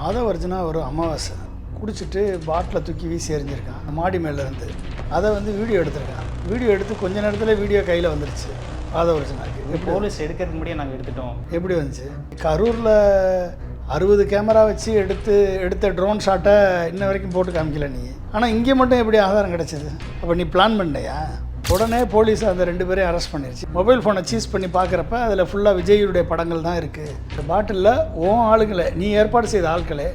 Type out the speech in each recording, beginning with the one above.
ஆதவர்ஜுனா ஒரு அமாவாசை குடிச்சிட்டு பாட்டில் தூக்கி வீசி எறிஞ்சிருக்கான் மாடி மேலேருந்து. அதை வந்து வீடியோ எடுத்திருக்கான். வீடியோ எடுத்து கொஞ்ச நேரத்தில் வீடியோ கையில் வந்துருச்சு ஆதவர்ஜுனாக்கு. போலீஸ் எடுக்கிறதுக்கு முன்னாடியே நாங்கள் எடுத்துட்டோம். எப்படி வந்துச்சு? கரூரில் 60 கேமரா வச்சு எடுத்த ட்ரோன் ஷாட்டை இன்ன வரைக்கும் போட்டு காமிக்கல நீ. ஆனால் இங்கே மட்டும் எப்படி ஆதாரம் கிடச்சிது? அப்போ நீ பிளான் பண்ணையா? உடனே போலீஸ் அந்த 2 பேரையும் அரெஸ்ட் பண்ணிடுச்சு. மொபைல் ஃபோனை சீஸ் பண்ணி பார்க்குறப்ப அதில் ஃபுல்லாக விஜயுடைய படங்கள் தான் இருக்குது. இந்த பாட்டிலில் ஆளுங்களை, நீ ஏற்பாடு செய்த ஆட்களே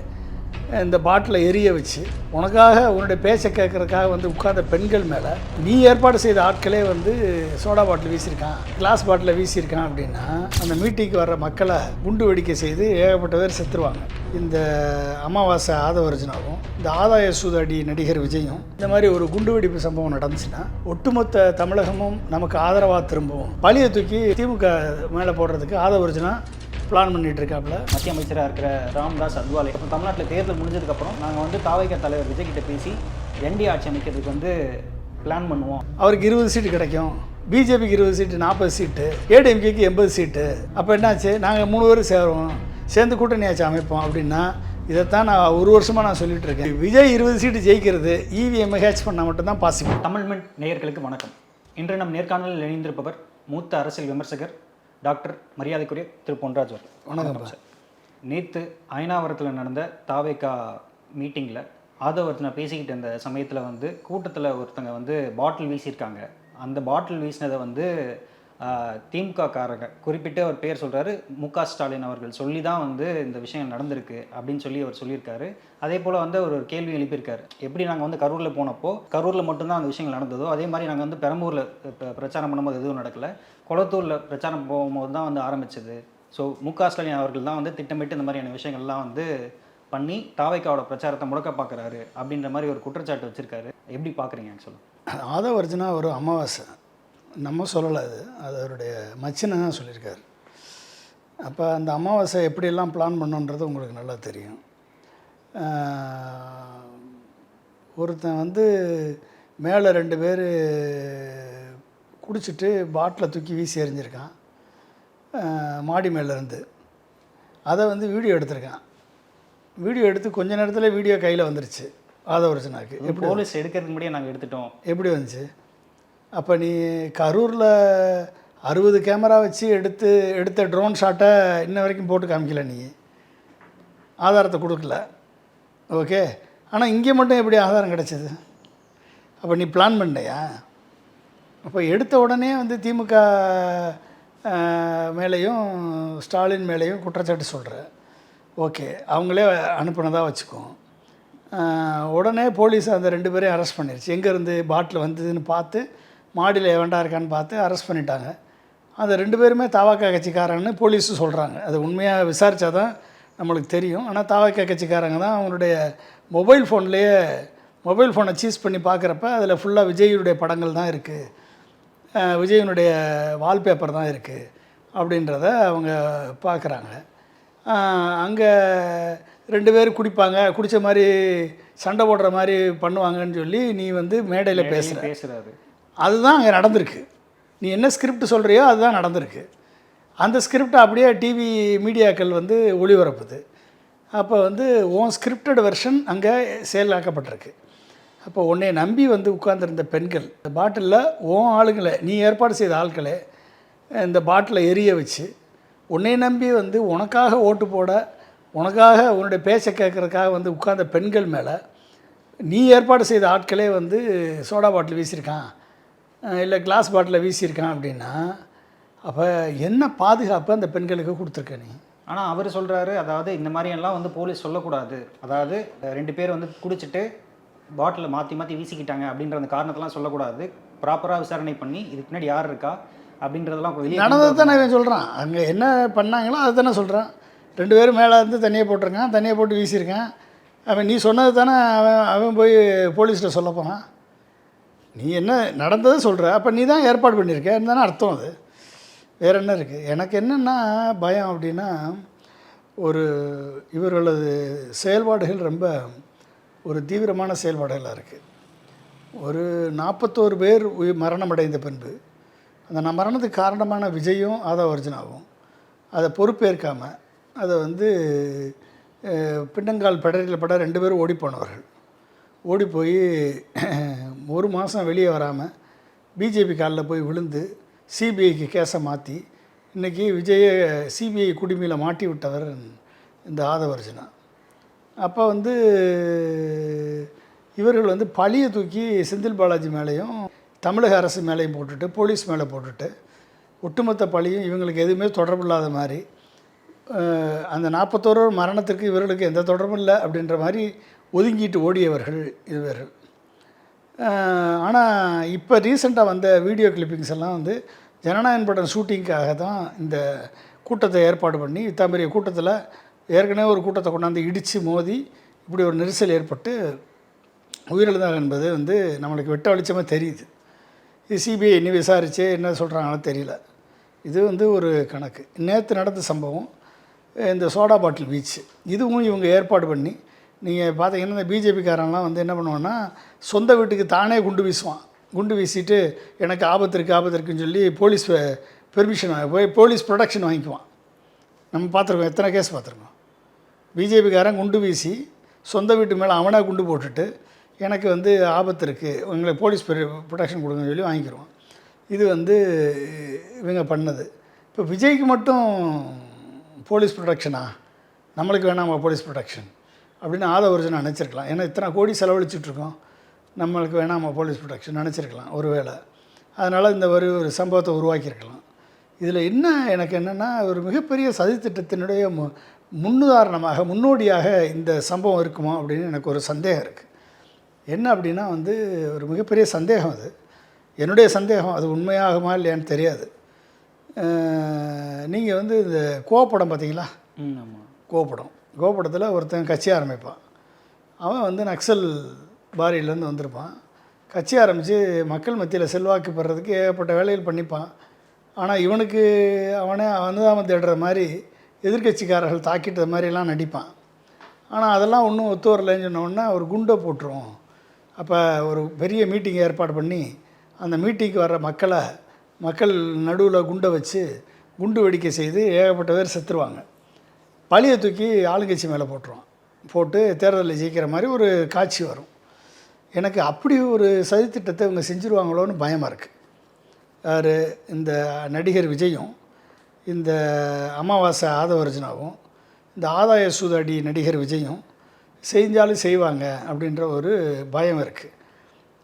இந்த பாட்டிலை எரிய வச்சு உனக்காக உன்னுடைய பேச்சை கேட்குறதுக்காக வந்து உட்கார்ந்த பெண்கள் மேலே நீ ஏற்பாடு செய்த ஆட்களே வந்து சோடா பாட்டில் வீசியிருக்கான், கிளாஸ் பாட்டில் வீசியிருக்கான் அப்படின்னா அந்த மீட்டிங்க்கு வர்ற மக்களை குண்டு வெடிக்கை செய்து ஏகப்பட்ட பேர் செத்துருவாங்க. இந்த அமாவாசை ஆதவர்ஜுனாவும் இந்த ஆதாய சூதாடி நடிகர் விஜயும் இந்த மாதிரி ஒரு குண்டு வெடிப்பு சம்பவம் நடந்துச்சுன்னா ஒட்டுமொத்த தமிழகமும் நமக்கு ஆதரவாக திரும்பவும் பழியை தூக்கி திமுக மேலே போடுறதுக்கு ஆதவர்ஜுனா பிளான் பண்ணிட்டு இருக்காப்புல. மத்திய அமைச்சராக இருக்கிற ராம்தாஸ் அத்வாலே அப்புறம் தமிழ்நாட்டில் தேர்தல் முடிஞ்சதுக்கப்புறம் நாங்கள் வந்து தாவேகா தலைவர் விஜய் கிட்ட பேசி என்டி ஆட்சி அமைக்கிறதுக்கு வந்து பிளான் பண்ணுவோம். அவருக்கு 20 சீட்டு கிடைக்கும், பிஜேபிக்கு 20 சீட்டு, 40 சீட்டு, ஏடிஎம்கேக்கு 80 சீட்டு. அப்போ என்னாச்சு? நாங்கள் 3 பேரும் சேருவோம், சேர்ந்து கூட்டணி ஆட்சி அமைப்போம் அப்படின்னா இதைத்தான் நான் 1 வருஷமாக நான் சொல்லிட்டு இருக்கேன். விஜய் 20 சீட்டு ஜெயிக்கிறது இவிஎம் ஹேட்ச் பண்ணால் மட்டும்தான் பாசிபிள். தமிழ்மெண்ட் நேயர்களுக்கு வணக்கம். இன்று நம் நேர்காணலில் இணைந்திருப்பவர் மூத்த அரசியல் விமர்சகர் டாக்டர் மரியாதைக்குரிய திரு பொன்ராஜ் அவர்கள். வணக்கம் சார். நேற்று அயனாவரத்தில் நடந்த தாவேகா மீட்டிங்கில் ஆதவர்ஜுனா பேசிக்கிட்டு இருந்த சமயத்தில் வந்து கூட்டத்தில் ஒருத்தங்க வந்து பாட்டில் வீசியிருக்காங்க. அந்த பாட்டில் வீசினதை வந்து திமுக காரங்க குறிப்பிட்டு அவர் பேர் சொல்கிறாரு, முக ஸ்டாலின் அவர்கள் சொல்லி தான் வந்து இந்த விஷயம் நடந்திருக்கு அப்படின்னு சொல்லி அவர் சொல்லியிருக்காரு. அதே போல் வந்து அவர் ஒரு கேள்வி எழுப்பியிருக்காரு, எப்படி நாங்கள் வந்து கரூரில் போனப்போ கரூரில் மட்டும்தான் அந்த விஷயங்கள் நடந்ததோ அதே மாதிரி நாங்கள் வந்து பெரம்பூரில் பிரச்சாரம் பண்ணும்போது எதுவும் நடக்கலை, கொளத்தூரில் பிரச்சாரம் போகும்போது தான் வந்து ஆரம்பிச்சது. ஸோ முக ஸ்டாலின் அவர்கள் தான் வந்து திட்டமிட்டு இந்த மாதிரியான விஷயங்கள்லாம் வந்து பண்ணி தாவேகாவோட பிரச்சாரத்தை முடக்க பார்க்குறாரு அப்படின்ற மாதிரி ஒரு குற்றச்சாட்டு வச்சுருக்காரு. எப்படி பார்க்குறீங்க ஆக்சுவலாக? ஆதவர்ஜுனா ஒரு அமாவாசை நம்ம சொல்லலை, அது அவருடைய மச்சினை தான் சொல்லியிருக்காரு. அப்போ அந்த அமாவாசை எப்படியெல்லாம் பிளான் பண்ணுன்றது உங்களுக்கு நல்லா தெரியும். ஒருத்தன் வந்து மேலே 2 பேர் குடிச்சிட்டு பாட்டில் தூக்கி வீசி எறிஞ்சிருக்கான் மாடி மேலேருந்து. அதை வந்து வீடியோ எடுத்திருக்கான். வீடியோ எடுத்து கொஞ்ச நேரத்தில் வீடியோ கையில் வந்துருச்சு ஆதவர்ஜுனாக்கு. எப்படி போலீஸ் எடுக்கிறதுக்கு முன்னாடியே நாங்கள் எடுத்துட்டோம். எப்படி வந்துச்சு? அப்போ நீ கரூரில் 60 கேமரா வச்சு எடுத்த ட்ரோன் ஷாட்டை இன்ன வரைக்கும் போட்டு காமிக்கல நீ, ஆதாரத்தை கொடுக்கல. ஓகே, ஆனால் இங்கே மட்டும் எப்படி ஆதாரம் கிடச்சிது? அப்போ நீ பிளான் பண்ணையா? அப்போ எடுத்த உடனே வந்து திமுக மேலேயும் ஸ்டாலின் மேலேயும் குற்றச்சாட்டு சொல்கிற. ஓகே, அவங்களே அனுப்புனதாக வச்சுக்குவோம். உடனே போலீஸ் அந்த 2 பேரையும் அரெஸ்ட் பண்ணிடுச்சு. எங்கேருந்து பாட்டில் வந்ததுன்னு பார்த்து மாடியில் எவன்டா இருக்கான்னு பார்த்து அரெஸ்ட் பண்ணிட்டாங்க. அந்த 2 பேருமே தாவேகா கட்சிக்காரங்கன்னு போலீஸு சொல்கிறாங்க. அது உண்மையாக விசாரித்தா தான் நம்மளுக்கு தெரியும். ஆனால் தாவேகா கட்சிக்காரங்க தான் அவங்களுடைய மொபைல் ஃபோனை சீஸ் பண்ணி பார்க்குறப்ப அதில் ஃபுல்லாக விஜயுடைய படங்கள் தான் இருக்குது, விஜயனுடைய வால்பேப்பர் தான் இருக்குது அப்படின்றத அவங்க பார்க்குறாங்க. அங்கே 2 பேர் குடிப்பாங்க, குடித்த மாதிரி சண்டை போடுற மாதிரி பண்ணுவாங்கன்னு சொல்லி நீ வந்து மேடையில் பேசுகிறாரு. அதுதான் அங்கே நடந்திருக்கு. நீ என்ன ஸ்கிரிப்ட் சொல்கிறியோ அதுதான் நடந்திருக்கு. அந்த ஸ்கிரிப்டை அப்படியே டிவி மீடியாக்கள் வந்து ஒளிபரப்புது. அப்போ வந்து உன் ஸ்கிரிப்டட் வெர்ஷன் அங்கே செயலாக்கப்பட்டிருக்கு. அப்போ உன்னை நம்பி வந்து உட்கார்ந்துருந்த பெண்கள் இந்த பாட்டிலில் ஆளுங்களை, நீ ஏற்பாடு செய்த ஆட்களே இந்த பாட்டிலை எரிய வச்சு உன்னை நம்பி வந்து உனக்காக ஓட்டு போட, உனக்காக உன்னுடைய பேச்சை கேட்குறதுக்காக வந்து உட்கார்ந்த பெண்கள் மேலே நீ ஏற்பாடு செய்த ஆட்களே வந்து சோடா பாட்டில் வீசியிருக்கான், இல்லை கிளாஸ் பாட்டில் வீசியிருக்கான் அப்படின்னா அப்போ என்ன பாதுகாப்பு அந்த பெண்களுக்கு கொடுத்துருக்க நீ? ஆனால் அவர் சொல்கிறாரு, அதாவது இந்த மாதிரியெல்லாம் வந்து போலீஸ் சொல்லக்கூடாது, அதாவது 2 பேர் வந்து குடிச்சிட்டு பாட்டில் மாற்றி வீசிக்கிட்டாங்க அப்படின்ற அந்த காரணத்தெல்லாம் சொல்லக்கூடாது, ப்ராப்பராக விசாரணை பண்ணி இதுக்கு பின்னாடி யார் இருக்கா அப்படின்றதெல்லாம் நடந்தது தானே இவன் சொல்கிறான். அங்கே என்ன பண்ணாங்களோ அது தானே சொல்கிறான். 2 பேரும் மேலே இருந்து தண்ணியை போட்டிருக்கான், தண்ணியை போட்டு வீசியிருக்கான். அவன் நீ சொன்னது தானே அவன் போய் போலீஸ்கிட்ட சொல்ல போனான். நீ என்ன நடந்ததை சொல்கிற, அப்போ நீ தான் ஏற்பாடு பண்ணியிருக்க தானே அர்த்தம். அது வேறு என்ன இருக்குது? எனக்கு என்னென்னா பயம் அப்படின்னா, இவர்களது செயல்பாடுகள் ரொம்ப ஒரு தீவிரமான செயல்பாடுகளாக இருக்குது. ஒரு 41 பேர் மரணமடைந்த பின்பு அந்த மரணத்துக்கு காரணமான விஜயும் ஆதவர்ஜுனாவும் அதை பொறுப்பேற்காமல் அதை வந்து பின்னங்கால் பெடரில் பட 2 பேரும் ஓடி போனவர்கள். ஓடி போய் 1 மாதம் வெளியே வராமல் பிஜேபி காலில் போய் விழுந்து சிபிஐக்கு கேஸை மாற்றி இன்றைக்கி விஜயை சிபிஐ குடிமையில் மாட்டி விட்டவர் இந்த ஆதவர்ஜுனா. அப்போ வந்து இவர்கள் வந்து பழியை தூக்கி செந்தில் பாலாஜி மேலேயும் தமிழக அரசு மேலேயும் போட்டுட்டு போலீஸ் மேலே போட்டுட்டு ஒட்டுமொத்த பழியும் இவங்களுக்கு எதுவுமே தொடர்பு இல்லாத மாதிரி அந்த 41 மரணத்திற்கு இவர்களுக்கு எந்த தொடர்பும் இல்லை அப்படின்ற மாதிரி ஒதுங்கிட்டு ஓடியவர்கள் இவர்கள். ஆனால் இப்போ ரீசெண்டாக வந்த வீடியோ கிளிப்பிங்ஸ் எல்லாம் வந்து ஜனநாயகன் படம் ஷூட்டிங்காக தான் இந்த கூட்டத்தை ஏற்பாடு பண்ணி இத்தம்பெரிய கூட்டத்தில் ஏற்கனவே ஒரு கூட்டத்தை கொண்டாந்து இடித்து மோதி இப்படி ஒரு நெரிசல் ஏற்பட்டு உயிரிழந்தாங்க என்பது வந்து நம்மளுக்கு வெட்ட வெளிச்சமாக தெரியுது. இது சிபிஐ இன்னும் விசாரித்து என்ன சொல்கிறாங்கன்னு தெரியல. இது வந்து ஒரு கணக்கு. நேற்று நடந்த சம்பவம் இந்த சோடா பாட்டில் பீச், இதுவும் இவங்க ஏற்பாடு பண்ணி நீங்கள் பார்த்தீங்கன்னா இந்த பிஜேபிக்காரன்லாம் வந்து என்ன பண்ணுவான்னா சொந்த வீட்டுக்கு தானே குண்டு வீசுவான். குண்டு வீசிட்டு எனக்கு ஆபத்து இருக்குன்னு சொல்லி போலீஸ் பெர்மிஷன் போய் போலீஸ் ப்ரொடெக்ஷன் வாங்கிக்குவான். நம்ம பார்த்துருக்கோம், எத்தனை கேஸ் பார்த்துருக்கோம். பிஜேபிக்காரன் குண்டு வீசி சொந்த வீட்டு மேலே அவனாக குண்டு போட்டுட்டு எனக்கு வந்து ஆபத்து இருக்குது உங்களுக்கு போலீஸ் ப்ரொடெக்ஷன் கொடுங்கன்னு சொல்லி வாங்கிக்கிடுவான். இது வந்து இவங்க பண்ணது. இப்போ விஜய்க்கு மட்டும் போலீஸ் ப்ரொடெக்ஷனா, நம்மளுக்கு வேணாமா போலீஸ் ப்ரொடெக்ஷன் அப்படின்னு ஆதவர்ஜுனா நினச்சிருக்கலாம். ஏன்னா இத்தனை கோடி செலவழிச்சிட்ருக்கோம், நம்மளுக்கு வேணாமா போலீஸ் ப்ரொடெக்ஷன் நினச்சிருக்கலாம் ஒருவேளை. அதனால் இந்த ஒரு சம்பவத்தை உருவாக்கியிருக்கலாம். இதில் என்ன எனக்கு என்னென்னா ஒரு மிகப்பெரிய சதித்திட்டத்தினுடைய முன்னுதாரணமாக முன்னோடியாக இந்த சம்பவம் இருக்குமா அப்படின்னு எனக்கு ஒரு சந்தேகம் இருக்குது. என்ன அப்படின்னா வந்து ஒரு மிகப்பெரிய சந்தேகம், அது என்னுடைய சந்தேகம், அது உண்மையாகுமா இல்லையான்னு தெரியாது. நீங்கள் வந்து இந்த கோவப்படம் பார்த்தீங்களா? ஆமாம். கோவப்படத்தில் ஒருத்தன் கட்சி ஆரம்பிப்பான். அவன் வந்து நக்சல் பாரியிலேருந்து வந்திருப்பான். கட்சி ஆரம்பித்து மக்கள் மத்தியில் செல்வாக்கு பெறதுக்கு ஏகப்பட்ட வேலைகள் பண்ணிப்பான். ஆனால் இவனுக்கு அவனே அனுதாபம் தேடுற மாதிரி எதிர்கட்சிக்காரர்கள் தாக்கிட்ட மாதிரிலாம் நடிப்பான். ஆனால் அதெல்லாம் ஒன்றும் ஒத்து வரலைன்னு சொன்னோன்னா ஒரு குண்டை போட்டுருவோம். அப்போ ஒரு பெரிய மீட்டிங் ஏற்பாடு பண்ணி அந்த மீட்டிங்க்கு வர்ற மக்கள் நடுவில் குண்டை வச்சு குண்டு வெடிக்கை செய்து ஏகப்பட்ட பேர் செத்துருவாங்க. பழியை தூக்கி ஆளுங்கட்சி மேலே போட்டுருவான். போட்டு தேர்தலில் ஜெயிக்கிற மாதிரி ஒரு காட்சி வரும். எனக்கு அப்படி ஒரு சதித்திட்டத்தை இவங்க செஞ்சுருவாங்களோன்னு பயமாக இருக்குது. யார் இந்த நடிகர் விஜயும் இந்த அமாவாசை ஆதவர்ஜுனாவும் இந்த ஆதாய சூதாடி நடிகர் விஜயும் செஞ்சாலும் செய்வாங்க அப்படின்ற ஒரு பயம் இருக்குது.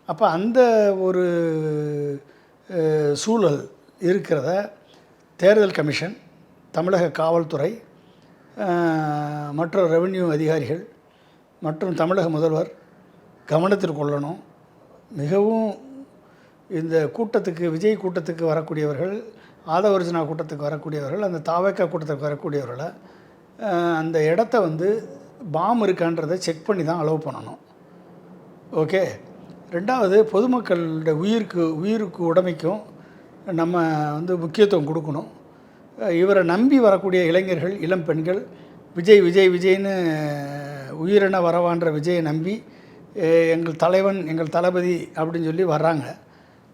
அப்போ அந்த ஒரு சூழல் இருக்கிறத தேர்தல் கமிஷன், தமிழக காவல்துறை, மற்ற ரெவென்யூ அதிகாரிகள் மற்றும் தமிழக முதல்வர் கவனத்தில் கொள்ளணும். மிகவும் இந்த கூட்டத்துக்கு, விஜய் கூட்டத்துக்கு வரக்கூடியவர்கள், ஆதவர்ஜுனா கூட்டத்துக்கு வரக்கூடியவர்கள், அந்த தாவேக்கா கூட்டத்துக்கு வரக்கூடியவர்களை அந்த இடத்த வந்து பாம் இருக்கான்றதை செக் பண்ணி தான் அலோவ் பண்ணணும். ஓகே. ரெண்டாவது, பொதுமக்களோட உயிருக்கு உடைமைக்கும் நம்ம வந்து முக்கியத்துவம் கொடுக்கணும். இவரை நம்பி வரக்கூடிய இளைஞர்கள், இளம் பெண்கள் விஜய்னு உயிரென வரவான்ற விஜயை நம்பி எங்கள் தலைவன், எங்கள் தளபதி அப்படின்னு சொல்லி வர்றாங்க.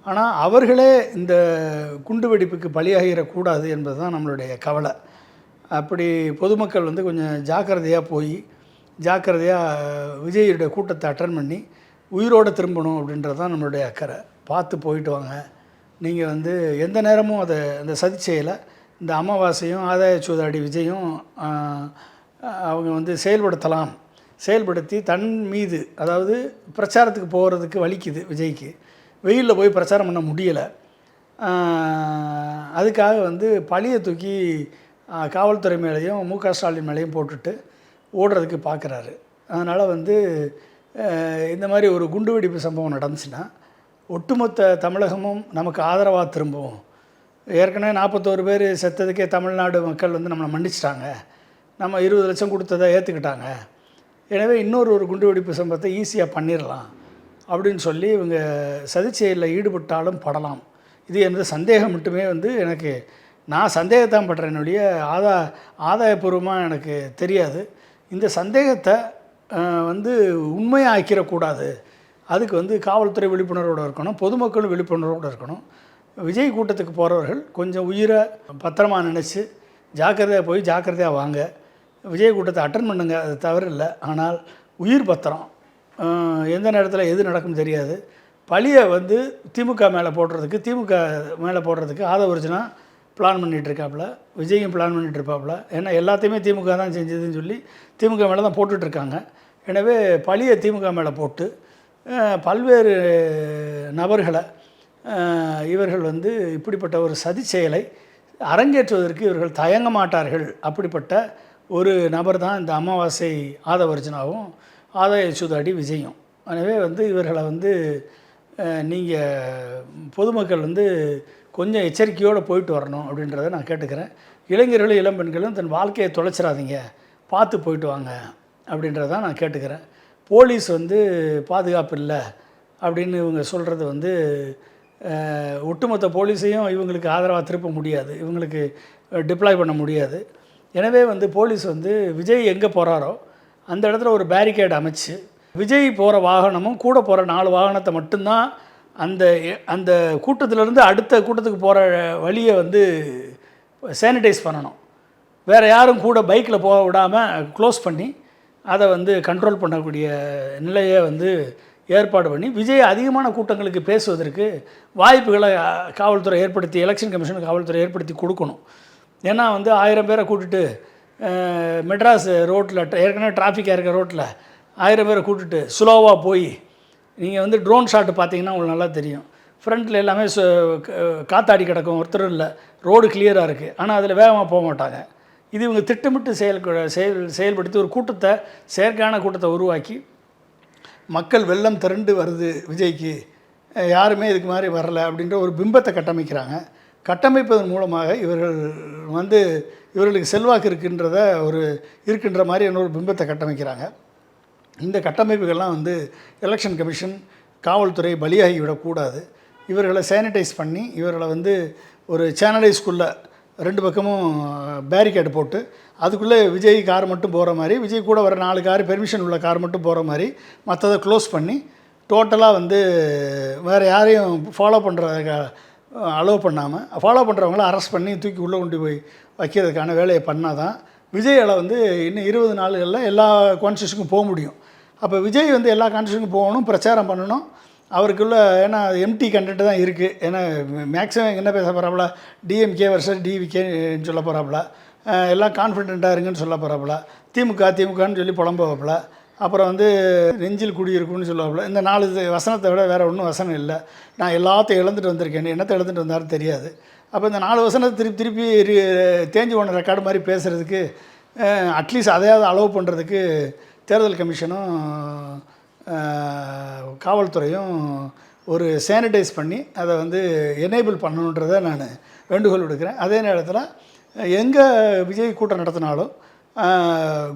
ஆனால் அவர்களே இந்த குண்டு வெடிப்புக்கு பலியாகிடக்கூடாது என்பது தான் நம்மளுடைய கவலை. அப்படி பொதுமக்கள் வந்து கொஞ்சம் ஜாக்கிரதையாக போய் ஜாக்கிரதையாக விஜயுடைய கூட்டத்தை அட்டன் பண்ணி உயிரோடு திரும்பணும் அப்படின்றது தான் நம்மளுடைய அக்கறை. பார்த்து போயிட்டு வாங்க. நீங்கள் வந்து எந்த நேரமும் அந்த சதி செயலை இந்த அமாவாசையும் ஆதாய சூதாடி விஜயும் அவங்க வந்து செயல்படுத்தி தன் மீது, அதாவது பிரச்சாரத்துக்கு போகிறதுக்கு வலிக்குது விஜய்க்கு, வெயிலில் போய் பிரச்சாரம் பண்ண முடியலை, அதுக்காக வந்து பழியை தூக்கி காவல்துறை மேலேயும் மு.க. ஸ்டாலின் மேலேயும் போட்டுட்டு ஓடுறதுக்கு பார்க்குறாரு. அதனால் வந்து இந்த மாதிரி ஒரு குண்டுவெடிப்பு சம்பவம் நடந்துச்சுன்னா ஒட்டுமொத்த தமிழகமும் நமக்கு ஆதரவாக திரும்பும். ஏற்கனவே 41 பேர் செத்ததுக்கே தமிழ்நாடு மக்கள் வந்து நம்மளை மன்னிச்சிட்டாங்க, நம்ம 20 லட்சம் கொடுத்ததை ஏற்றுக்கிட்டாங்க, எனவே இன்னொரு குண்டுவெடிப்பு சம்பவத்தை ஈஸியாக பண்ணிடலாம் அப்படின்னு சொல்லி இவங்க சதிச்செயலில் ஈடுபட்டாலும் படலாம். இது எனது சந்தேகம் மட்டுமே. வந்து எனக்கு நான் சந்தேகத்தான் படுறேன், என்னுடைய ஆதாயபூர்வமாக எனக்கு தெரியாது. இந்த சந்தேகத்தை வந்து உண்மையாக ஆக்கிடக்கூடாது. அதுக்கு வந்து காவல்துறை விழிப்புணர்வோடு இருக்கணும், பொதுமக்களும் விழிப்புணர்வோடு இருக்கணும். விஜய் கூட்டத்துக்கு போகிறவர்கள் கொஞ்சம் உயிரை பத்திரமாக நினச்சி ஜாக்கிரதையாக போய் ஜாக்கிரதையாக வாங்க. விஜய் கூட்டத்தை அட்டன் பண்ணுங்க, அது தவறு இல்லை. ஆனால் உயிர் பத்திரம், எந்த நேரத்தில் எது நடக்கும் தெரியாது. பழியை வந்து திமுக மேலே போடுறதுக்கு ஆதவர்ஜுனா பிளான் பண்ணிகிட்ருக்காப்புல, விஜயும் பிளான் பண்ணிகிட்ருப்பாப்புல. ஏன்னா எல்லாத்தையுமே திமுக தான் செஞ்சதுன்னு சொல்லி திமுக மேலே தான் போட்டுட்ருக்காங்க. எனவே பழியை திமுக மேலே போட்டு பல்வேறு நபர்களை இவர்கள் வந்து இப்படிப்பட்ட ஒரு சதி செயலை அரங்கேற்றுவதற்கு இவர்கள் தயங்க மாட்டார்கள். அப்படிப்பட்ட ஒரு நபர் தான் இந்த அமாவாசை ஆதவர்ஜுனாவும் ஆதாய சூதாடி விஜயும். எனவே வந்து இவர்களை வந்து நீங்கள் பொதுமக்கள் வந்து கொஞ்சம் எச்சரிக்கையோடு போயிட்டு வரணும் அப்படின்றத நான் கேட்டுக்கிறேன். இளைஞர்களும் இளம்பெண்களும் தன் வாழ்க்கையை தொலைச்சிடாதீங்க, பார்த்து போயிட்டு வாங்க அப்படின்றத நான் கேட்டுக்கிறேன். போலீஸ் வந்து பாதுகாப்பு இல்லை அப்படின்னு இவங்க சொல்கிறது வந்து ஒட்டுமொத்த போலீஸையும் இவங்களுக்கு ஆதரவாக திருப்ப முடியாது, இவங்களுக்கு டிப்ளாய் பண்ண முடியாது. எனவே வந்து போலீஸ் வந்து விஜய் எங்கே போகிறாரோ அந்த இடத்துல ஒரு பேரிகேட் அமைச்சு விஜய் போகிற வாகனமும் கூட போகிற 4 வாகனத்தை மட்டும்தான் அந்த அந்த கூட்டத்திலேருந்து அடுத்த கூட்டத்துக்கு போகிற வழியை வந்து சானிடைஸ் பண்ணணும். வேறு யாரும் கூட பைக்கில் போக விடாமல் க்ளோஸ் பண்ணி அதை வந்து கண்ட்ரோல் பண்ணக்கூடிய நிலையை வந்து ஏற்பாடு பண்ணி விஜய் அதிகமான கூட்டங்களுக்கு பேசுவதற்கு வாய்ப்புகளை காவல்துறை ஏற்படுத்தி, எலெக்ஷன் கமிஷனுக்கு காவல்துறை ஏற்படுத்தி கொடுக்கணும். ஏன்னா வந்து 1000 பேரை கூட்டிட்டு மெட்ராஸ் ரோட்டில் ஏற்கனவே டிராஃபிக்காக இருக்க ரோட்டில் 1000 பேரை கூட்டிட்டு ஸ்லோவாக போய் நீங்கள் வந்து ட்ரோன் ஷாட்டு பார்த்தீங்கன்னா உங்களுக்கு நல்லா தெரியும். ஃப்ரண்ட்டில் எல்லாமே காத்தாடி கிடக்கும், ஒருத்தரும் இல்லை, ரோடு கிளியராக இருக்குது, ஆனால் அதில் வேகமாக போக மாட்டாங்க. இது இவங்க திட்டமிட்டு செயல்படுத்தி ஒரு கூட்டத்தை, செயற்கையான கூட்டத்தை உருவாக்கி மக்கள் வெள்ளம் திரண்டு வருது விஜய்க்கு, யாருமே இதுக்கு மாதிரி வரலை அப்படின்ற ஒரு பிம்பத்தை கட்டமைக்கிறாங்க. கட்டமைப்பதன் மூலமாக இவர்கள் வந்து இவர்களுக்கு செல்வாக்கு இருக்கின்ற மாதிரி ஒரு பிம்பத்தை கட்டமைக்கிறாங்க. இந்த கட்டமைப்புகள்லாம் வந்து எலெக்ஷன் கமிஷன், காவல்துறை பலியாகி விடக்கூடாது. இவர்களை சானிடைஸ் பண்ணி இவர்களை வந்து ஒரு சேனலைஸ்குள்ளே 2 பக்கமும் பேரிகேடு போட்டு அதுக்குள்ளே விஜய் கார் மட்டும் போகிற மாதிரி, விஜய் கூட வர 4 கார் பெர்மிஷன் உள்ள கார் மட்டும் போகிற மாதிரி மற்றதை க்ளோஸ் பண்ணி டோட்டலாக வந்து வேறு யாரையும் ஃபாலோ பண்ணுறதுக்கு அலோவ் பண்ணாமல், ஃபாலோ பண்ணுறவங்கள அரெஸ்ட் பண்ணி தூக்கி உள்ளே கொண்டு போய் வைக்கிறதுக்கான வேலையை பண்ணால் தான் விஜயால் வந்து இன்னும் 20 நாளுகளில் எல்லா கான்ஸ்டியூஷனுக்கும் போக முடியும். அப்போ விஜய் வந்து எல்லா கான்ஸ்டியூஷனுக்கும் போகணும், பிரச்சாரம் பண்ணணும். அவருக்குள்ள ஏன்னா எம்டி கண்டென்ட் தான் இருக்குது. ஏன்னா மேக்ஸிமம் என்ன பேச போகிறாப்புல, டிஎம்கே வர்சஸ் டிவிகேன்னு சொல்ல போகிறாப்புல, எல்லாம் கான்ஃபிடென்ட்டாக இருங்கன்னு சொல்ல போகிறாப்புல, திமுகன்னு சொல்லி புலம்புவாப்புல, அப்புறம் வந்து நெஞ்சில் குடியிருக்குன்னு சொல்லுவாப்புல. இந்த 4 வசனத்தை விட வேறு ஒன்றும் வசனம் இல்லை. நான் எல்லாத்தையும் இழந்துட்டு வந்திருக்கேன், என்னத்தை இழந்துட்டு வந்தாலும் தெரியாது. அப்போ இந்த 4 வசனத்தை திருப்பி தேஞ்சு போன ரெக்கார்டு மாதிரி பேசுகிறதுக்கு, அட்லீஸ்ட் அதையாவது அலோவ் பண்ணுறதுக்கு தேர்தல் கமிஷனும் காவல்துறையும் ஒரு சானிடைஸ் பண்ணி அதை வந்து எனேபிள் பண்ணணுன்றதை நான் வேண்டுகோள் விடுக்கிறேன். அதே நேரத்தில் எங்கே விஜய் கூட்டம் நடத்தினாலும்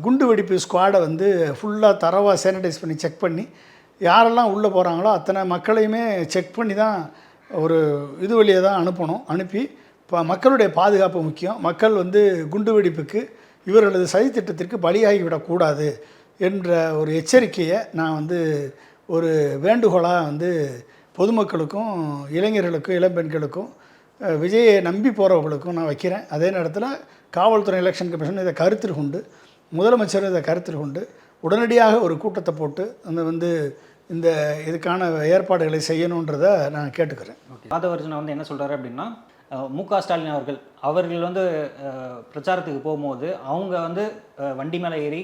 குண்டு வெடிப்பு ஸ்குவாடை வந்து ஃபுல்லாக தரவாக சானிடைஸ் பண்ணி செக் பண்ணி யாரெல்லாம் உள்ளே போகிறாங்களோ அத்தனை மக்களையுமே செக் பண்ணி தான் ஒரு இது வழியை தான் அனுப்பி இப்போ மக்களுடைய பாதுகாப்பு முக்கியம். மக்கள் வந்து குண்டு வெடிப்புக்கு இவர்களது சதித்திட்டத்திற்கு பலியாகி விடக்கூடாது என்ற ஒரு எச்சரிக்கையை நான் வந்து ஒரு வேண்டுகோளாக வந்து பொதுமக்களுக்கும் இளைஞர்களுக்கும் இளம்பெண்களுக்கும் விஜயை நம்பி போகிறவர்களுக்கும் நான் வைக்கிறேன். அதே நேரத்தில் காவல்துறை, எலெக்ஷன் கமிஷன் இதை கருத்தில் கொண்டு, முதலமைச்சரும் இதை கருத்தில் கொண்டு உடனடியாக ஒரு கூட்டத்தை போட்டு அந்த இந்த இதுக்கான ஏற்பாடுகளை செய்யணுன்றதை நான் கேட்டுக்கிறேன். ஆதவர்ஜுனா வந்து என்ன சொல்கிறாரு அப்படின்னா, மு.க. ஸ்டாலின் அவர்கள் வந்து பிரச்சாரத்துக்கு போகும்போது அவங்க வந்து வண்டி மேலே ஏறி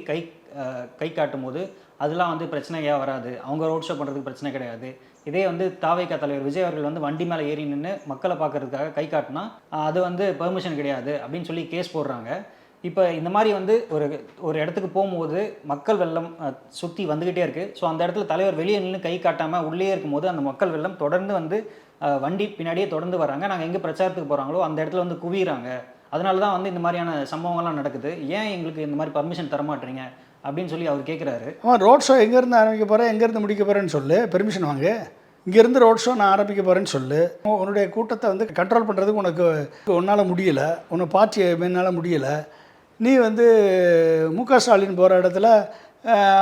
கை காட்டும் போது அதெல்லாம் வந்து பிரச்சனையாக வராது, அவங்க ரோட் ஷோ பண்ணுறதுக்கு பிரச்சனை கிடையாது. இதே வந்து தாவேகா தலைவர் விஜய் அவர்கள் வந்து வண்டி மேலே ஏறி நின்று மக்களை பார்க்கறதுக்காக கை காட்டினா அது வந்து பெர்மிஷன் கிடையாது அப்படின்னு சொல்லி கேஸ் போடுறாங்க. இப்போ இந்த மாதிரி வந்து ஒரு இடத்துக்கு போகும்போது மக்கள் வெள்ளம் சுற்றி வந்துக்கிட்டே இருக்குது. ஸோ அந்த இடத்துல தலைவர் வெளியே நின்று கை காட்டாமல் உள்ளே இருக்கும்போது அந்த மக்கள் வெள்ளம் தொடர்ந்து வந்து வண்டி பின்னாடியே தொடர்ந்து வராங்க. நாங்கள் எங்கே பிரச்சாரத்துக்கு போகிறாங்களோ அந்த இடத்துல வந்து குவிகிறாங்க. அதனால தான் வந்து இந்த மாதிரியான சம்பவங்கள்லாம் நடக்குது. ஏன் எங்களுக்கு இந்த மாதிரி பர்மிஷன் தரமாட்டீங்க அப்படின்னு சொல்லி அவர் கேட்குறாரு. ரோட் ஷோ எங்கேருந்து ஆரம்பிக்க போகிறேன், எங்கேருந்து முடிக்க போகிறேன்னு சொல்லு, பெர்மிஷன் வாங்க. இங்கேருந்து ரோட் ஷோ நான் ஆரம்பிக்க போகிறேன்னு சொல்லு. உன்னுடைய கூட்டத்தை வந்து கண்ட்ரோல் பண்ணுறதுக்கு உனக்கு உன்னால் முடியலை, உன்னை பார்ட்டி என்னால் முடியலை. நீ வந்து மு.க. ஸ்டாலின் போகிற இடத்துல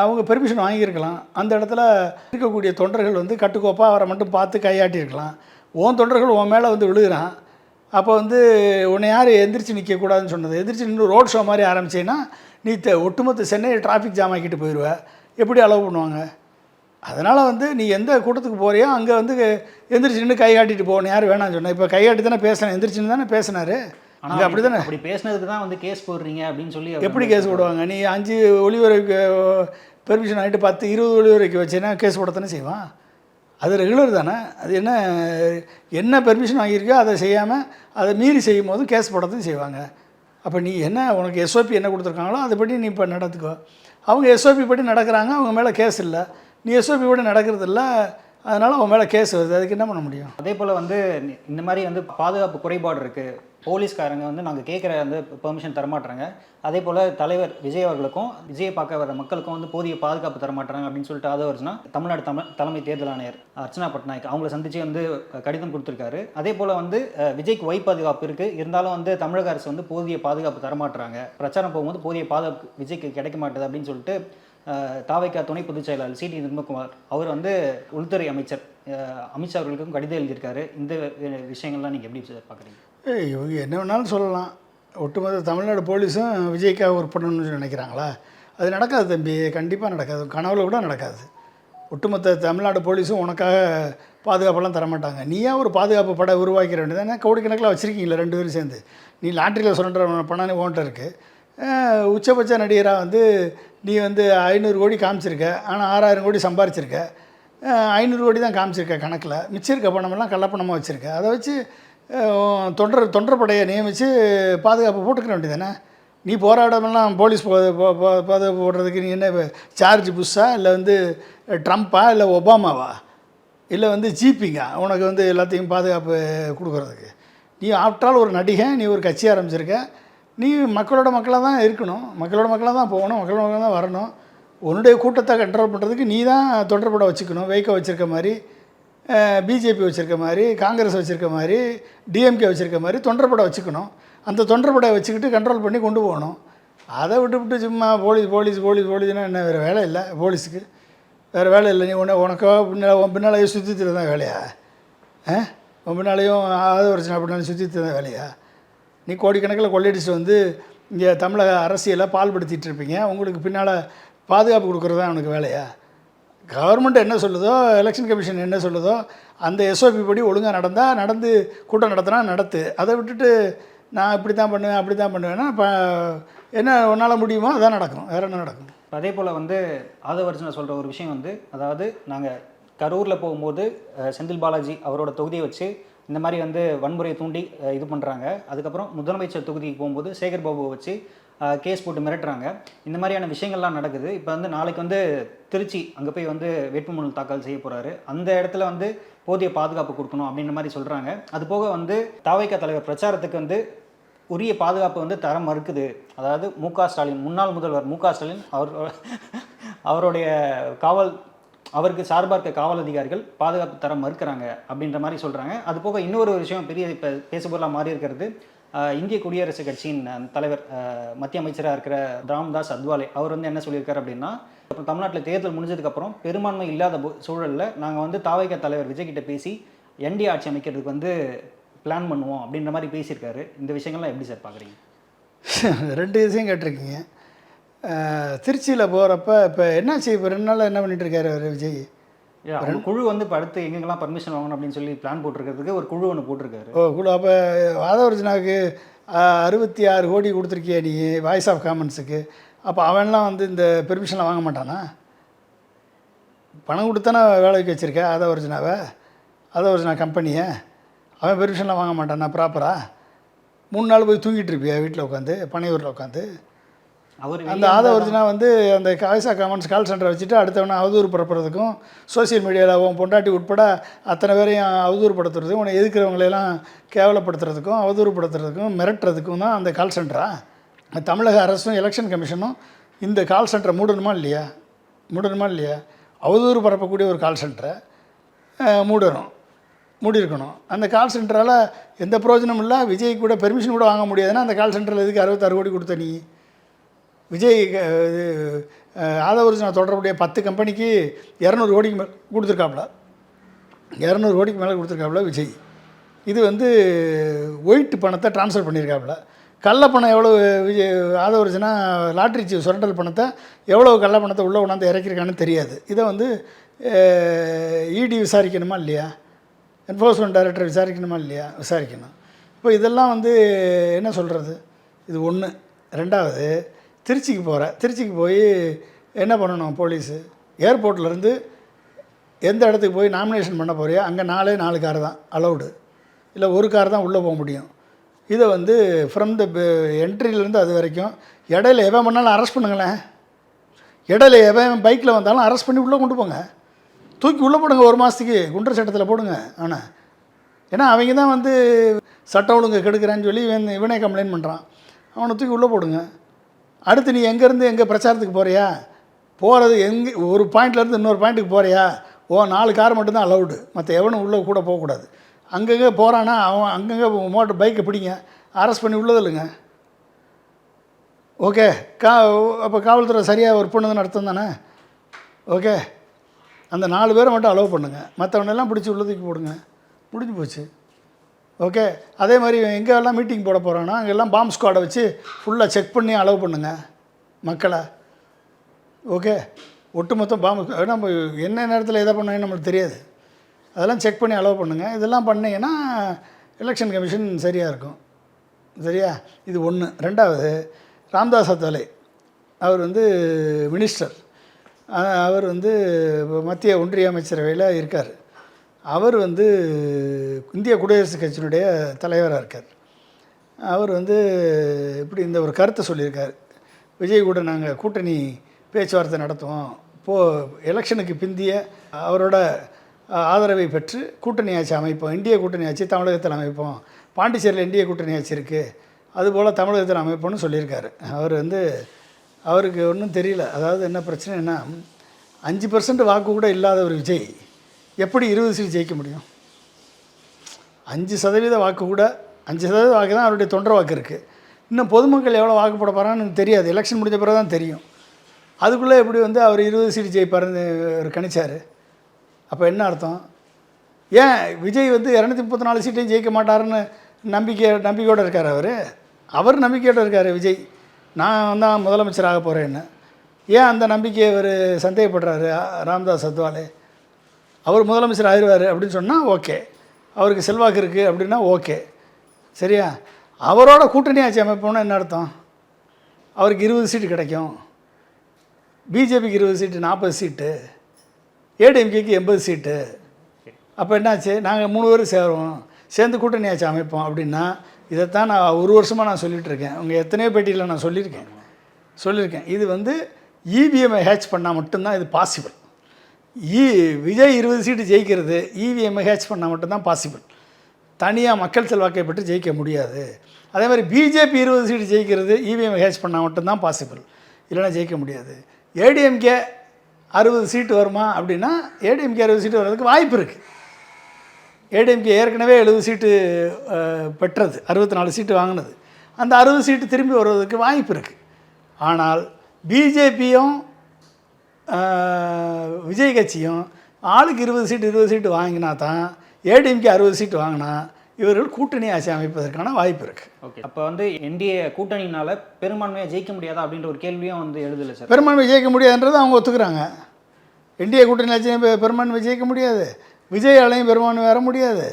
அவங்க பெர்மிஷன் வாங்கியிருக்கலாம். அந்த இடத்துல இருக்கக்கூடிய தொண்டர்கள் வந்து கட்டுக்கோப்பாக அவரை மட்டும் பார்த்து கையாட்டியிருக்கலாம். உன் தொண்டர்கள் உன் மேலே வந்து விழுகிறான். அப்போ வந்து உன்னை யார் எந்திரிச்சு நிற்கக்கூடாதுன்னு சொன்னது? எந்திரிச்சு நின்று ரோட் ஷோ மாதிரி ஆரம்பிச்சேன்னா நீ ஒட்டுமொத்த சென்னையை டிராஃபிக் ஜாம் ஆக்கிட்டு போயிடுவ, எப்படி அலோவ் பண்ணுவாங்க? அதனால் வந்து நீ எந்த கூட்டத்துக்கு போறியோ அங்கே வந்து எந்திரிச்சு நின்று கை காட்டிட்டு போகணும். யார் வேணாம்னு சொன்னேன்? இப்போ கை காட்டி தானே பேசினேன், எந்திரிச்சுன்னு தானே பேசினார். ஆனால் அப்படி தானே அப்படி பேசினதுக்கு தான் வந்து கேஸ் போடுறீங்க அப்படின்னு சொல்லி எப்படி கேஸ் போடுவாங்க? நீ 5 ஒளிபரப்பு பெர்மிஷன் ஆகிட்டு 10 20 ஒளிபரப்பு வச்சேன்னா கேஸ் போட தானே செய்வான். அது ரெகுலர் தானே. அது என்ன பெர்மிஷன் வாங்கியிருக்கோ அதை செய்யாமல் அதை மீறி செய்யும் போதும் கேஸ் போடத்தான் செய்வாங்க. அப்போ நீ என்ன உனக்கு எஸ்ஓபி என்ன கொடுத்துருக்காங்களோ அதுபடி நீ இப்போ நடத்துக்கோ. அவங்க எஸ்ஓபி படி நடக்கிறாங்க, அவங்க மேலே கேஸ் இல்லை. நீ எஸ்ஓபி படி நடக்கிறது இல்லை, அதனால் அவன் மேலே கேஸ் வருது. அதுக்கு என்ன பண்ண முடியும்? அதே போல் வந்து இந்த மாதிரி வந்து பாதுகாப்பு குறைபாடு இருக்குது. போலீஸ்காரங்க வந்து நாங்கள் கேட்குற வந்து பெர்மிஷன் தரமாட்டுறாங்க. அதே போல் தலைவர் விஜய் அவர்களுக்கும் விஜயை பார்க்க வர மக்களுக்கும் வந்து போதிய பாதுகாப்பு தரமாட்டுறாங்க அப்படின்னு சொல்லிட்டு ஆதரவுனா தமிழ்நாடு தலைமை தேர்தல் ஆணையர் அர்ச்சனா பட்நாயக் அவங்கள சந்தித்து வந்து கடிதம் கொடுத்துருக்காரு. அதே போல் வந்து விஜய்க்கு ஒய் பாதுகாப்பு இருக்குது, இருந்தாலும் வந்து தமிழக அரசு வந்து போதிய பாதுகாப்பு தரமாட்டுறாங்க, பிரச்சாரம் போகும்போது போதிய பாதுகாப்பு விஜய்க்கு கிடைக்க மாட்டுது அப்படின்னு சொல்லிட்டு தாவைக்கா துணை பொதுச் செயலாளர் சிடி நிர்மல்குமார் அவர் வந்து உள்துறை அமைச்சர் அமித்ஷா அவர்களுக்கும் கடிதம் எழுதியிருக்காரு. இந்த விஷயங்கள்லாம் நீங்கள் எப்படி பார்க்குறீங்க? இவங்க என்ன வேணாலும் சொல்லலாம். ஒட்டுமொத்த தமிழ்நாடு போலீஸும் விஜய்க்காக ஒர்க் பண்ணணும்னு நினைக்கிறாங்களா? அது நடக்காது தம்பி, கண்டிப்பாக நடக்காது. கனவுல கூட நடக்காது. ஒட்டுமொத்த தமிழ்நாடு போலீஸும் உனக்காக பாதுகாப்பெல்லாம் தரமாட்டாங்க. நீயா ஒரு பாதுகாப்பு படை உருவாக்கிற வேண்டியது ஏன்னா கோடிக்கணக்கில் வச்சுருக்கீங்களா 2 பேரும் சேர்ந்து. நீ லாட்ரியில் சுரண்டுற பணம் ஓன்ட்ட இருக்குது. உச்சபட்ச நடிகராக வந்து நீ வந்து 500 கோடி காமிச்சிருக்க, ஆனால் 6000 கோடி சம்பாரிச்சிருக்க. 500 கோடி தான் காமிச்சிருக்க கணக்கில், மிச்சம் இருக்க பணமெல்லாம் கள்ளப்பணமாக வச்சுருக்க. அதை வச்சு தொண்டர் படையை நியமித்து பாதுகாப்பு போட்டுக்கிற வேண்டியதானே. நீ போராடமெல்லாம் போலீஸ் பாதுகாப்பு போடுறதுக்கு நீ என்ன சார்ஜ் புஷ்ஷா, இல்லை வந்து ட்ரம்ப்பா, இல்லை ஒபாமாவா, இல்லை வந்து ஜிபிங்கா உனக்கு வந்து எல்லாத்தையும் பாதுகாப்பு கொடுக்குறதுக்கு? நீ ஆஃப்டரால் ஒரு நடிகை, நீ ஒரு கட்சி ஆரம்பிச்சிருக்க. நீ மக்களோட மக்களாக தான் இருக்கணும், மக்களோட மக்களாக தான் போகணும், மக்களோட மக்களாக தான் வரணும். உன்னுடைய கூட்டத்தை கண்ட்ரோல் பண்ணுறதுக்கு நீ தான் தொண்டர்பட வச்சுக்கணும். வைகோ வச்சுருக்க மாதிரி, பிஜேபி வச்சுருக்க மாதிரி, காங்கிரஸ் வச்சுருக்க மாதிரி, டிஎம்கே வச்சுருக்க மாதிரி தொண்டர்பட வச்சுக்கணும். அந்த தொண்டர்படை வச்சுக்கிட்டு கண்ட்ரோல் பண்ணி கொண்டு போகணும். அதை விட்டு சும்மா போலீஸ்னால் என்ன வேறு வேலை இல்லை போலீஸுக்கு? வேறு வேலை இல்லை. நீ உனக்கோ உன் பின்னாலேயும் சுற்றிட்டு தான் வேலையா? உன் பின்னாலேயும் ஆதரவு அப்படின்னாலும் சுற்றிட்டு தான் வேலையா? நீ கோடிக்கணக்கில் கொள்ளையடிச்சிட்டு வந்து இங்கே தமிழக அரசியலை பால்படுத்திகிட்டு இருப்பீங்க. உங்களுக்கு பின்னால் பாதுகாப்பு கொடுக்குறது தான் உனக்கு வேலையா? கவர்மெண்ட் என்ன சொல்லுதோ, எலெக்ஷன் கமிஷன் என்ன சொல்லுதோ அந்த எஸ்ஓபி படி ஒழுங்காக நடந்து கூட்டம் நடத்தினா நடத்து. அதை விட்டுட்டு நான் இப்படி தான் பண்ணுவேன் அப்படி தான் பண்ணுவேன்னா இப்போ என்ன உன்னால் முடியுமோ அதான் நடக்கும், வேறு என்ன நடக்கும்? அதே போல் வந்து ஆதவர்ஜுனா சொல்கிற ஒரு விஷயம் வந்து, அதாவது நாங்கள் கரூரில் போகும்போது செந்தில் பாலாஜி அவரோட தொகுதியை வச்சு இந்த மாதிரி வந்து வன்முறையை தூண்டி இது பண்ணுறாங்க. அதுக்கப்புறம் முதலமைச்சர் தொகுதிக்கு போகும்போது சேகர் பாபுவை வச்சு கேஸ் போட்டு மிரட்டுறாங்க. இந்த மாதிரியான விஷயங்கள்லாம் நடக்குது. இப்போ வந்து நாளைக்கு வந்து திருச்சி அங்கே போய் வந்து வேட்புமனு தாக்கல் செய்ய போகிறாரு. அந்த இடத்துல வந்து போதிய பாதுகாப்பு கொடுக்கணும் அப்படின்ற மாதிரி சொல்கிறாங்க. அது போக வந்து தாவைக்கா தலைவர் பிரச்சாரத்துக்கு வந்து உரிய பாதுகாப்பு வந்து தர மறுக்குது. அதாவது ஸ்டாலின், முன்னாள் முதல்வர் ஸ்டாலின் அவருடைய அவருக்கு சார்பாக இருக்க காவல் அதிகாரிகள் பாதுகாப்பு தர மறுக்கிறாங்க அப்படின்ற மாதிரி சொல்கிறாங்க. அது போக இன்னொரு விஷயம் பெரிய இப்போ பேசுபொருளாக மாறி இருக்கிறது, இந்திய குடியரசுக் கட்சியின் தலைவர் மத்திய அமைச்சராக இருக்கிற ராம்தாஸ் அத்வாலே அவர் வந்து என்ன சொல்லியிருக்காரு அப்படின்னா, அப்புறம் தமிழ்நாட்டில் தேர்தல் முடிஞ்சதுக்கப்புறம் பெரும்பான்மை இல்லாத சூழலில் நாங்கள் வந்து தாவைக்கா தலைவர் விஜய் கிட்ட பேசி என்டி ஆட்சி அமைக்கிறதுக்கு வந்து பிளான் பண்ணுவோம் அப்படின்ற மாதிரி பேசியிருக்காரு. இந்த விஷயங்கள்லாம் எப்படி சார் பார்க்குறீங்க? 2 விஷயம் கேட்டிருக்கீங்க. திருச்சியில் போகிறப்ப இப்போ என்னாச்சு? இப்போ 2 நாள் என்ன பண்ணிட்டு அவர் விஜய்? குழு வந்து இப்போ அடுத்து எங்கெங்கெல்லாம் பர்மிஷன் வாங்கணும் அப்படின்னு சொல்லி பிளான் போட்டிருக்கிறதுக்கு ஒரு குழு ஒன்று போட்டிருக்காரு. குழு. அப்போ ஆதவர்ஜுனாவுக்கு 66 கோடி கொடுத்துருக்கிய நீ வாய்ஸ் ஆஃப் காமன்ஸுக்கு. அப்போ அவன்லாம் வந்து இந்த பெர்மிஷன்லாம் வாங்க மாட்டானா? பணம் கொடுத்தானே வேலைக்கு வச்சுருக்க ஆதவர்ஜுனா கம்பெனியை. அவன் பெர்மிஷன்லாம் வாங்க மாட்டானா ப்ராப்பராக? 3 நாள் போய் தூங்கிட்டு இருப்பியா வீட்டில் உட்காந்து, பனையூரில் உட்காந்து? அந்த ஆதவர்ஜுனா வந்து அந்த வாய்ஸ் ஆஃப் காமன்ஸ் கால் சென்டரை வச்சுட்டு அடுத்தவனை அவதூறு பரப்புறதுக்கும், சோசியல் மீடியாவில் உன் பொண்டாட்டி உட்பட அத்தனை பேரையும் அவதூறு படுத்துறதுக்கும், உன்னை எதிர்க்கிறவங்களையெல்லாம் கேவலப்படுத்துறதுக்கும், அவதூறு படுத்துறதுக்கும், மிரட்டுறதுக்கும் தான் அந்த கால் சென்டரா? தமிழக அரசும் எலெக்ஷன் கமிஷனும் இந்த கால் சென்டரை மூடணுமா இல்லையா? அவதூறு பரப்பக்கூடிய ஒரு கால் சென்டரை மூடியிருக்கணும். அந்த கால் சென்டரால் எந்த பிரயோஜனமும் இல்லை. விஜய் கூட பெர்மிஷன் கூட வாங்க முடியாதுன்னா அந்த கால் சென்டரில் எதுக்கு 66 கோடி கொடுத்த நீ? விஜய் ஆதவர்ஜுனா தொடர்புடைய 10 கம்பெனிக்கு 200 கோடிக்கு மேலே கொடுத்துருக்காப்புல. 200 கோடிக்கு மேலே கொடுத்துருக்காப்புல விஜய். இது வந்து ஒயிட் பணத்தை ட்ரான்ஸ்ஃபர் பண்ணியிருக்காப்புல. கள்ளப்பணம் எவ்வளோ ஆதவர்ஜனா லாட்ரி சுரண்டல் பணத்தை எவ்வளோ கள்ளப்பணத்தை உள்ளே கொண்டாந்து இறக்கிருக்கான்னு தெரியாது. இதை வந்து இடி விசாரிக்கணுமா இல்லையா, என்ஃபோர்ஸ்மெண்ட் டைரக்டர் விசாரிக்கணுமா இல்லையா, விசாரிக்கணும். இப்போ இதெல்லாம் வந்து என்ன சொல்கிறது, இது ஒன்று. ரெண்டாவது, திருச்சிக்கு போய் என்ன பண்ணணும் போலீஸு, ஏர்போர்ட்லேருந்து எந்த இடத்துக்கு போய் நாமினேஷன் பண்ண போறியோ அங்கே 4 கார் தான் அலௌடு, இல்லை ஒரு கார் தான் உள்ளே போக முடியும். இதை வந்து ஃப்ரம் த என்ட்ரியிலேருந்து அது வரைக்கும் இடையில எவன் பண்ணாலும் அரெஸ்ட் பண்ணுங்களேன். இடையில எவன் பைக்கில் வந்தாலும் அரெஸ்ட் பண்ணி உள்ளே கொண்டு போங்க, தூக்கி உள்ளே போடுங்க, 1 மாதத்துக்கு குண்டர் சட்டத்தில் போடுங்க. ஆனால் ஏன்னா அவங்க தான் வந்து சட்டம் ஒழுங்கு கெடுக்கிறான்னு சொல்லி இவனே கம்ப்ளைண்ட் பண்ணுறான், அவனை தூக்கி உள்ளே போடுங்க. அடுத்து நீ எங்கேருந்து எங்கே பிரச்சாரத்துக்கு போகிறியா, போகிறது எங்கே ஒரு பாயிண்ட்லேருந்து இன்னொரு பாயிண்ட்டுக்கு போகிறியா, 4 கார் மட்டும்தான் அலௌடு, மற்ற எவனும் உள்ளே கூட போகக்கூடாது. அங்கங்கே போகிறான்னா அவன் அங்கங்கே மோட்டர் பைக்கை பிடிங்க, அரெஸ்ட் பண்ணி உள்ளது இல்லைங்க. ஓகே, அப்போ காவல்துறை சரியாக ஒர்க் பண்ணதுன்னு அர்த்தம் தானே. ஓகே, அந்த 4 பேரை மட்டும் அலோவ் பண்ணுங்கள், மற்றவனெல்லாம் பிடிச்சி உள்ளதுக்கு போடுங்க, முடிஞ்சு போச்சு. ஓகே, அதே மாதிரி எங்கெல்லாம் மீட்டிங் போட போகிறான்னா அங்கெல்லாம் பாம்பு ஸ்குவாடை வச்சு ஃபுல்லாக செக் பண்ணி அலோவ் பண்ணுங்கள் மக்களை. ஓகே, ஒட்டுமொத்தம் பாம்பு நம்ம என்ன நேரத்தில் எதை பண்ணாங்கன்னு நம்மளுக்கு தெரியாது, அதெல்லாம் செக் பண்ணி அலோவ் பண்ணுங்கள். இதெல்லாம் பண்ணிங்கன்னா எலெக்ஷன் கமிஷன் சரியாக இருக்கும். சரியா, இது ஒன்று. ரெண்டாவது, ராம்தாஸ் அத்வாலே அவர் வந்து மினிஸ்டர், அவர் வந்து மத்திய ஒன்றிய அமைச்சரவையில் இருக்கார். அவர் வந்து இந்திய குடியரசுக் கட்சியினுடைய தலைவராக இருக்கார். அவர் வந்து இப்படி இந்த ஒரு கருத்தை சொல்லியிருக்கார், விஜய் கூட நாங்கள் கூட்டணி பேச்சுவார்த்தை நடத்துவோம், எலெக்ஷனுக்கு பிந்திய அவரோட ஆதரவை பெற்று கூட்டணி ஆட்சி அமைப்போம், இந்திய கூட்டணி ஆட்சி தமிழகத்தில் அமைப்போம், பாண்டிச்சேரியில் இந்திய கூட்டணி ஆட்சி இருக்குது, அதுபோல் தமிழகத்தில் அமைப்போம்னு சொல்லியிருக்காரு. அவர் வந்து அவருக்கு ஒன்றும் தெரியல. அதாவது என்ன பிரச்சனைன்னா, 5% வாக்கு கூட இல்லாத ஒரு விஜய் எப்படி 20 சீட் ஜெயிக்க முடியும்? 5% வாக்கு கூட, 5% வாக்கு தான் அவருடைய தொண்டர் வாக்கு இருக்குது. இன்னும் பொதுமக்கள் எவ்வளோ வாக்கு போட போகிறான்னு தெரியாது, எலெக்ஷன் முடிஞ்ச பிறகு தான் தெரியும். அதுக்குள்ளே எப்படி வந்து அவர் 20 சீட் ஜெயிப்பாருன்னு அவர் கணிச்சார். அப்போ என்ன அர்த்தம்? ஏன் விஜய் வந்து 234 சீட்டையும் ஜெயிக்க மாட்டாருன்னு நம்பிக்கையோடு இருக்கார். அவர் நம்பிக்கையோடு இருக்கார் விஜய், நான் தான் முதலமைச்சர் ஆக போகிறேன்னு. ஏன் அந்த நம்பிக்கையை அவர் சந்தேகப்படுறாரு ராம்தாஸ் அத்வாலே? அவர் முதலமைச்சர் ஆயிடுவார் அப்படின்னு சொன்னால் ஓகே, அவருக்கு செல்வாக்கு இருக்குது அப்படின்னா ஓகே, சரியா. அவரோட கூட்டணி ஆட்சி அமைப்போம்னா என்ன அர்த்தம்? அவருக்கு 20 சீட்டு கிடைக்கும், பிஜேபிக்கு 20 சீட்டு, 40 சீட்டு, ஏடிஎம்கேக்கு 80 சீட்டு. அப்போ என்னாச்சு, நாங்கள் 3 பேரும் சேர்ந்து கூட்டணி ஆட்சி அமைப்போம் அப்படின்னா, இதைத்தான் நான் 1 வருஷமாக நான் சொல்லிகிட்டு இருக்கேன். உங்கள் எத்தனையோ பேட்டியில் நான் சொல்லியிருக்கேன். இது வந்து இவிஎம்ஐ ஹேட்ச் பண்ணால் மட்டும்தான் இது பாசிபிள். விஜய் 20 சீட்டு ஜெயிக்கிறது இவிஎம்ஐ ஹேட்ச் பண்ணால் மட்டும்தான் பாசிபிள். தனியாக மக்கள் செல்வாக்கை பெற்று ஜெயிக்க முடியாது. அதே மாதிரி பிஜேபி 20 சீட்டு ஜெயிக்கிறது இவிஎம்ஐ ஹேட்ச் பண்ணால் மட்டும்தான் பாசிபிள், இல்லைனா ஜெயிக்க முடியாது. ஏடிஎம்கே 60 சீட்டு வருமா அப்படின்னா, ஏடிஎம்கே 60 சீட்டு வர்றதுக்கு வாய்ப்பு இருக்குது. ஏடிஎம்கே ஏற்கனவே 70 சீட்டு பெற்றது, 64 சீட்டு வாங்கினது, அந்த 60 சீட்டு திரும்பி வருவதற்கு வாய்ப்பு இருக்குது. ஆனால் பிஜேபியும் விஜய் கட்சியும் ஆளுக்கு 20 சீட்டு வாங்கினா தான், ஏடிஎம்கே 60 சீட்டு வாங்கினா இவர்கள் கூட்டணி ஆட்சி அமைப்பதற்கான வாய்ப்பு இருக்குது. ஓகே, அப்போ வந்து என்டிஏ கூட்டணினால் பெரும்பான்மையாக ஜெயிக்க முடியாதா அப்படின்ற ஒரு கேள்வியும் வந்து எழுதலை சார். பெரும்பான்மை ஜெயிக்க முடியாதுன்றது அவங்க ஒத்துக்கிறாங்க. என்டிஏ கூட்டணி ஆட்சி பெரும்பான்மை ஜெயிக்க முடியாது, விஜய் ஆலையும் பெரும்பான்மை வர முடியாது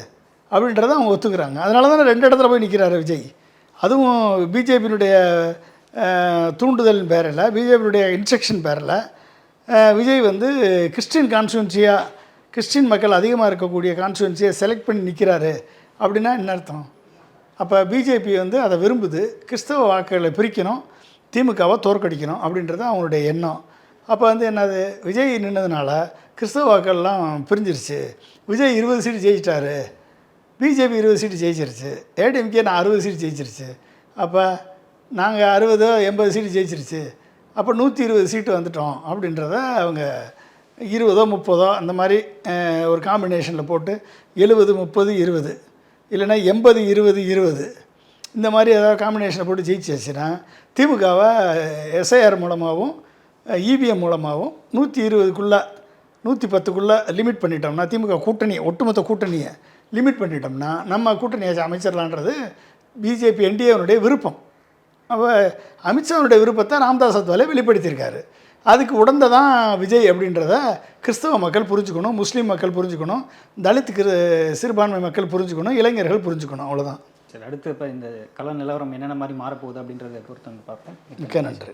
அப்படின்றத அவங்க ஒத்துக்கிறாங்க. அதனால தான் 2 இடத்துல போய் நிற்கிறாரு விஜய். அதுவும் பிஜேபியினுடைய தூண்டுதலின் பேரில், பிஜேபியுடைய இன்ஸ்ட்ரக்ஷன் பேரில் விஜய் வந்து கிறிஸ்டின் மக்கள் அதிகமாக இருக்கக்கூடிய கான்ஸ்டுவன்சியை செலக்ட் பண்ணி நிற்கிறாரு அப்படின்னா என்ன அர்த்தம்? அப்போ பிஜேபி வந்து அதை விரும்புது, கிறிஸ்தவ வாக்குகளை பிரிக்கணும், திமுகவை தோற்கடிக்கணும் அப்படின்றது அவங்களுடைய எண்ணம். அப்போ வந்து என்னது, விஜய் நின்றதுனால கிறிஸ்தவ வாக்கள்லாம் பிரிஞ்சிருச்சு, விஜய் 20 சீட்டு ஜெயிச்சிட்டாரு, பிஜேபி 20 சீட்டு ஜெயிச்சிருச்சு, ஏடிஎம்கே நான் 60 சீட்டு ஜெயிச்சிருச்சு, அப்போ நாங்கள் 60 80 சீட்டு ஜெயிச்சிருச்சு, அப்போ 120 சீட்டு வந்துட்டோம் அப்படின்றத அவங்க 20 30 அந்த மாதிரி ஒரு காம்பினேஷனில் போட்டு 70 30 20 இல்லைன்னா 80 20 20 இந்த மாதிரி ஏதாவது காம்பினேஷனை போட்டு ஜெயிச்சிச்சுன்னா, திமுகவை எஸ்ஐஆர் மூலமாகவும் இவிஎம் மூலமாகவும் 120க்குள்ளே 110க்குள்ளே லிமிட் பண்ணிட்டோம்னா, திமுக கூட்டணி ஒட்டுமொத்த கூட்டணியை லிமிட் பண்ணிட்டோம்னா நம்ம கூட்டணி அமைச்சிடலான்றது பிஜேபி என்டிஏனுடைய விருப்பம். அப்போ அமித்ஷாவுடைய விருப்பத்தை ராம்தாஸ் அத்வாலே வெளிப்படுத்தியிருக்காரு. அதுக்கு உடந்த தான் விஜய் அப்படின்றத கிறிஸ்தவ மக்கள் புரிஞ்சுக்கணும், முஸ்லீம் மக்கள் புரிஞ்சுக்கணும், தலித் சிறுபான்மை மக்கள் புரிஞ்சுக்கணும், இளைஞர்கள் புரிஞ்சுக்கணும். அவ்வளோதான். சரி, அடுத்து இப்போ இந்த கள நிலவரம் என்னென்ன மாதிரி மாறப்போகுது அப்படின்றத பொறுத்து வந்து பார்ப்போம். மிக்க நன்றி.